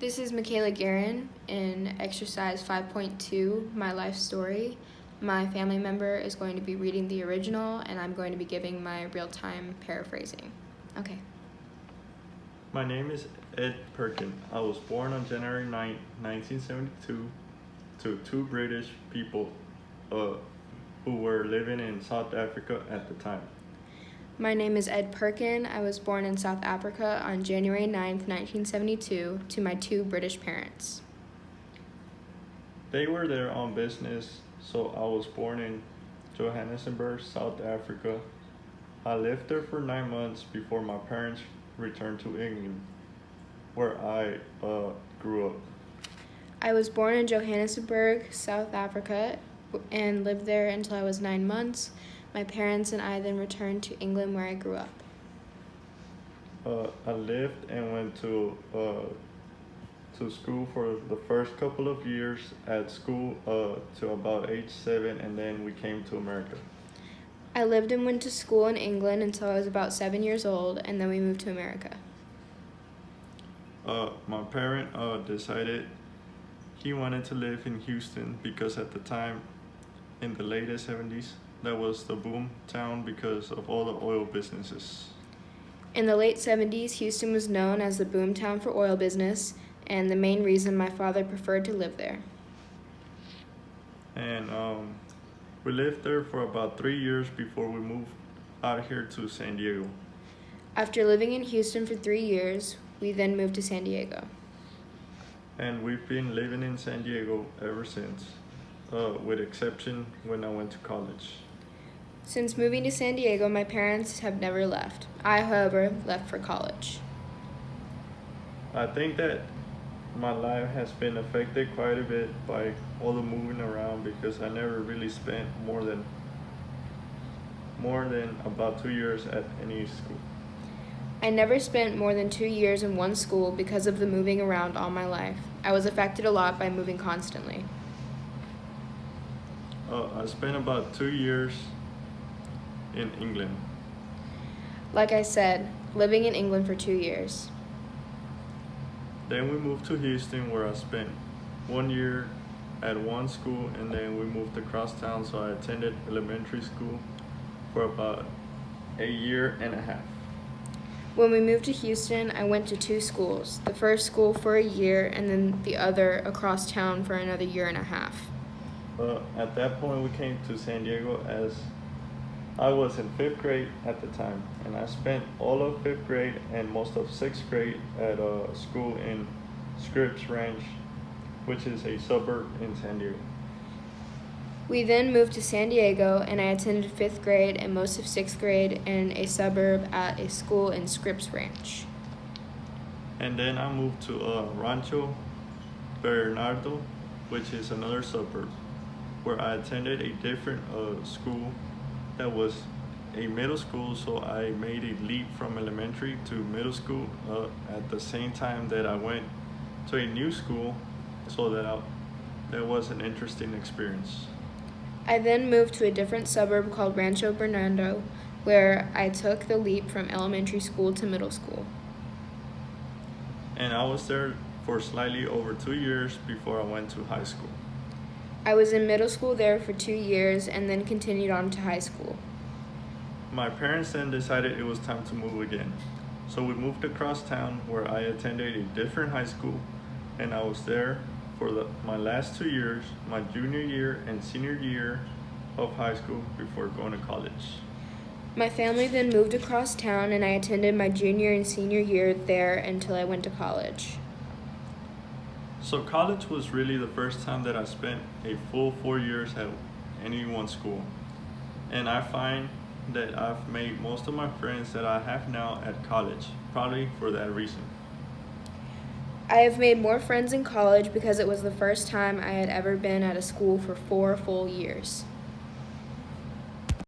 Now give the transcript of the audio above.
This is Michaela Guerin in exercise 5.2, My Life Story. My family member is going to be reading the original, and I'm going to be giving my real-time paraphrasing. Okay. My name is Ed Perkin. I was born on January 9, 1972, to two British people who were living in South Africa at the time. My name is Ed Perkin. I was born in South Africa on January 9th, 1972, to my two British parents. They were there on business, so I was born in Johannesburg, South Africa. I lived there for 9 months before my parents returned to England, where I grew up. I was born in Johannesburg, South Africa, and lived there until I was 9 months. My parents and I then returned to England, where I grew up. I lived and went to school for the first couple of years at school to about age 7, and then we came to America. I lived and went to school in England until I was about 7 years old, and then we moved to America. My parent decided he wanted to live in Houston because at the time, in the late 70s, that was the boom town because of all the oil businesses. In the late 70s, Houston was known as the boom town for oil business, and the main reason my father preferred to live there. And we lived there for about 3 years before we moved out here to San Diego. After living in Houston for 3 years, we then moved to San Diego. And we've been living in San Diego ever since, with exception when I went to college. Since moving to San Diego, my parents have never left. I, however, left for college. I think that my life has been affected quite a bit by all the moving around because I never really spent more than about 2 years at any school. I never spent more than 2 years in one school because of the moving around all my life. I was affected a lot by moving constantly. I spent about 2 years in England. Like I said, living in England for 2 years. Then we moved to Houston, where I spent 1 year at one school, and then we moved across town, so I attended elementary school for about a year and a half. When we moved to Houston, I went to 2 schools. The first school for a year, and then the other across town for another year and a half. At that point, we came to San Diego as I was in 5th grade at the time, and I spent all of 5th grade and most of 6th grade at a school in Scripps Ranch, which is a suburb in San Diego. We then moved to San Diego, and I attended 5th grade and most of 6th grade in a suburb at a school in Scripps Ranch. And then I moved to Rancho Bernardo, which is another suburb, where I attended a different school that was a middle school, so I made a leap from elementary to middle school at the same time that I went to a new school, so that was an interesting experience. I then moved to a different suburb called Rancho Bernardo, where I took the leap from elementary school to middle school. And I was there for slightly over 2 years before I went to high school. I was in middle school there for 2 years and then continued on to high school. My parents then decided it was time to move again. So we moved across town, where I attended a different high school, and I was there for my last 2 years, my junior year and senior year of high school, before going to college. My family then moved across town, and I attended my junior and senior year there until I went to college. So college was really the first time that I spent a full 4 years at any one school. And I find that I've made most of my friends that I have now at college, probably for that reason. I have made more friends in college because it was the first time I had ever been at a school for 4 full years.